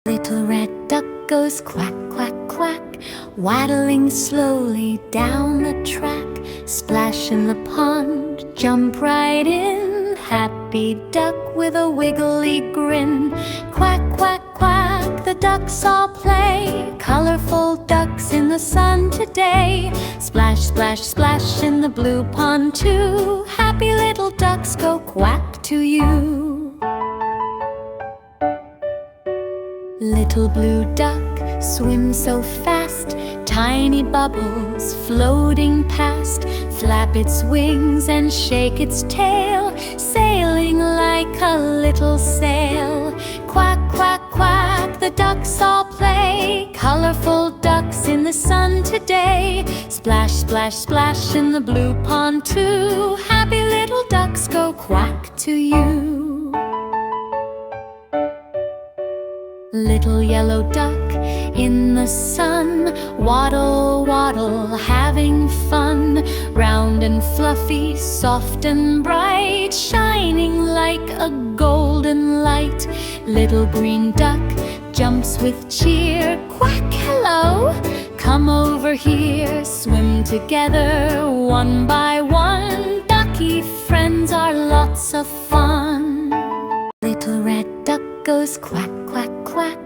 Little red duck goes quack, quack, quack, waddling slowly down the track. Splash in the pond, jump right in, happy duck with a wiggly grin. Quack, quack, quack, the ducks all play, colorful ducks in the sun today. Splash, splash, splash in the blue pond too, happy little ducks go quack to you. Little blue duck swims so fast, tiny bubbles floating past. Flap its wings and shake its tail, sailing like a little sail. Quack, quack, quack, the ducks all play, colorful ducks in the sun today. Splash, splash, splash in the blue pond too, happy little ducks go quack to you. Little yellow duck in the sun, waddle, waddle, having fun. Round and fluffy, soft and bright, shining like a golden light. Little green duck jumps with cheer, quack, hello, come over here. Swim together one by one, ducky friends are lots of fun. Little red duck goes quack, quack, quack,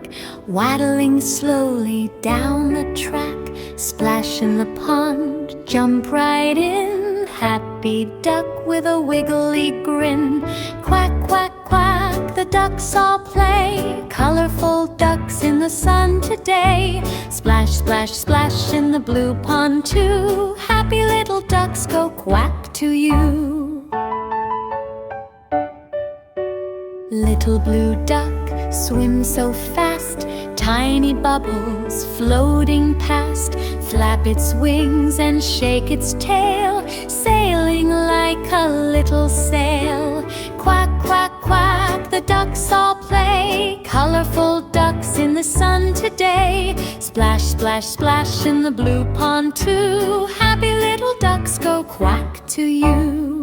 waddling slowly down the track. Splash in the pond, jump right in, happy duck with a wiggly grin. Quack, quack, quack, the ducks all play, colorful ducks in the sun today. Splash, splash, splash in the blue pond too, happy little ducks go quack to you. Little blue duck swims so fast, tiny bubbles floating past. Flap its wings and shake its tail, sailing like a little sail. Quack, quack, quack, the ducks all play, colorful ducks in the sun today. Splash, splash, splash in the blue pond too, happy little ducks go quack to you.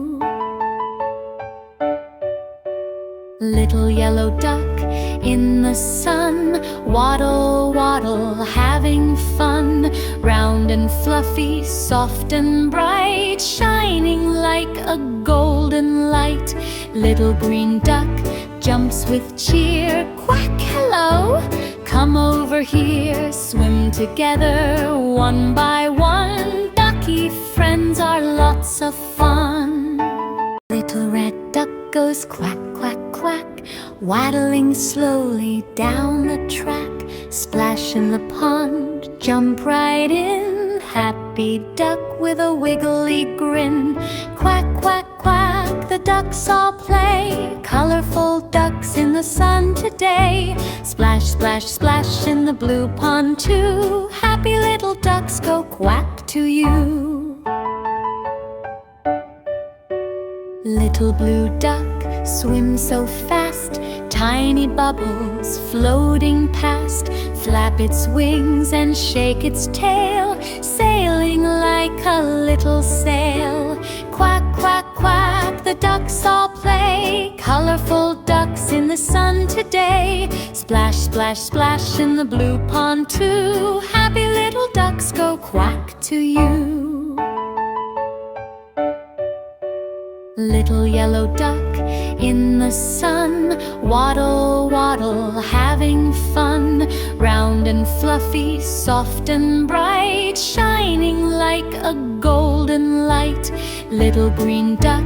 Little yellow duck in the sun, waddle, waddle, having fun. Round and fluffy, soft and bright, shining like a golden light. Little green duck jumps with cheer, quack, hello, come over here. Swim together one by one, ducky friends are lots of fun. Little red duck goes quack, quack, quack, waddling slowly down the track. Splash in the pond, jump right in, happy duck with a wiggly grin. Quack, quack, quack, the ducks all play, colorful ducks in the sun today. Splash, splash, splash in the blue pond too, happy little ducks go quack to you. Little blue duck swims so fast, tiny bubbles floating past. Flap its wings and shake its tail, sailing like a little sail. Quack, quack, quack, the ducks all play, colorful ducks in the sun today. Splash, splash, splash in the blue pond too, happy little ducks go quack to you. Little yellow duck in the sun, waddle, waddle, having fun. Round and fluffy, soft and bright, shining like a golden light. Little green duck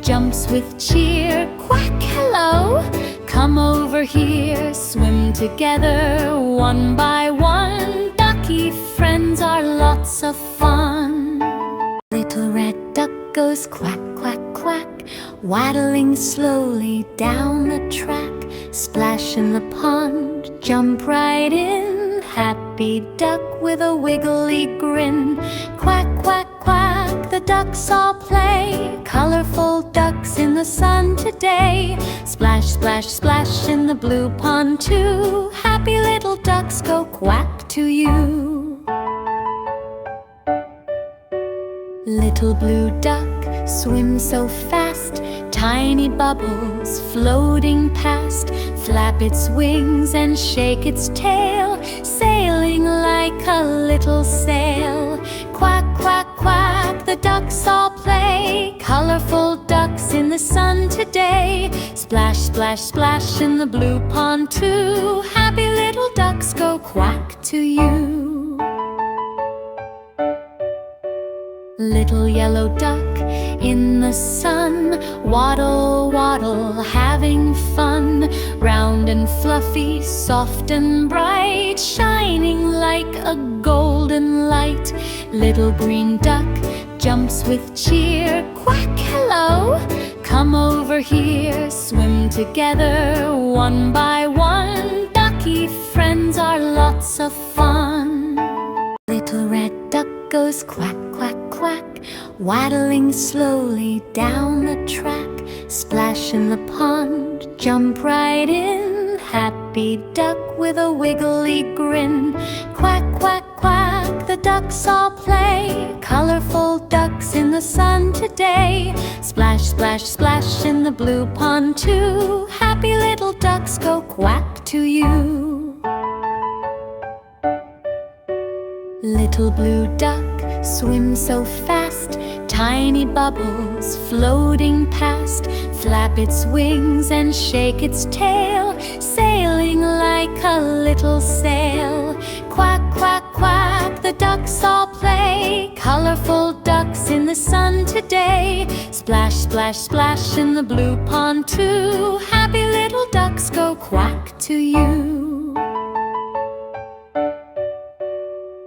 jumps with cheer, quack, hello, come over here. Swim together one by one, ducky friends are lots of fun. Little red duck goes quack, quack, quack, waddling slowly down the track. Splash in the pond, jump right in, happy duck with a wiggly grin. Quack, quack, quack, the ducks all play, colorful ducks in the sun today. Splash, splash, splash in the blue pond too, happy little ducks go quack to you. Little blue duck swims so fast, tiny bubbles floating past. flap its wings and shake its tail, sailing like a little sail. Quack, quack, quack, the ducks all play, colorful ducks in the sun today. Splash, splash, splash in the blue pond too, happy little ducks go quack to you. Little yellow duck in the sun, waddle, waddle, having fun. Round and fluffy, soft and bright, shining like a golden light. Little green duck jumps with cheer, quack, hello, come over here. Swim together one by one, ducky friends are lots of fun. Little red duck goes quack, quack, quack, waddling slowly down the track. Splash in the pond, jump right in, happy duck with a wiggly grin. Quack, quack, quack, the ducks all play, colorful ducks in the sun today. Splash, splash, splash in the blue pond too, happy little ducks go quack to you. Little blue duck swims so fast, tiny bubbles floating past. Flap its wings and shake its tail, sailing like a little sail. Quack, quack, quack, the ducks all play, colorful ducks in the sun today. Splash, splash, splash in the blue pond too, happy little ducks go quack to you.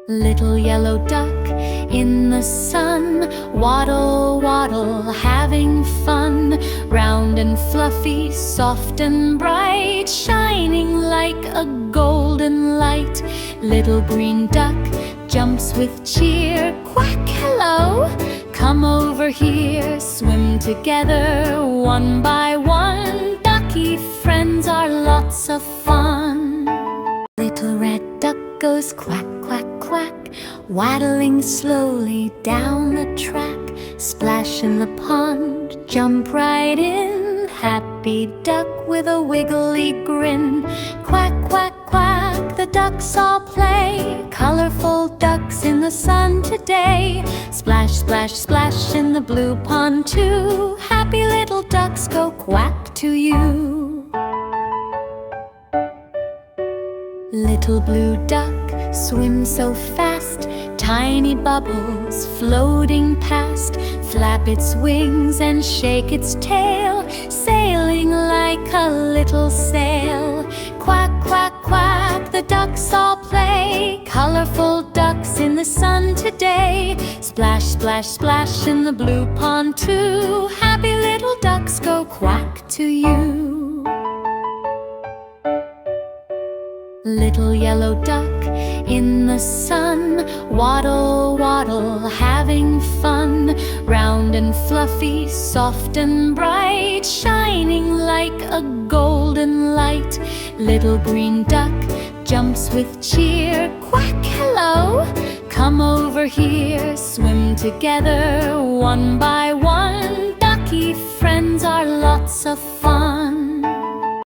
Little yellow duck in the sun, waddle, waddle, having fun. Round and fluffy, soft and bright, shining like a golden light. Little green duck jumps with cheer, quack, hello, come over here. Swim together one by one, ducky friends are lots of fun. Little red duck goes quack, quack, quack, waddling slowly down the track. Splash in the pond, jump right in, happy duck with a wiggly grin. Quack, quack, quack, the ducks all play, colorful ducks in the sun today. Splash, splash, splash in the blue pond too, happy little ducks go quack to you. Little blue duck swims so fast, tiny bubbles floating past. Flap its wings and shake its tail, sailing like a little sail. Quack, quack, quack, the ducks all play, colorful ducks in the sun today. Splash, splash, splash in the blue pond too, happy little ducks go quack to you. Little yellow duck in the sun, waddle, waddle, having fun. Round and fluffy, soft and bright, shining like a golden light. Little green duck jumps with cheer, quack, hello, come over here. Swim together one by one, ducky friends are lots of fun.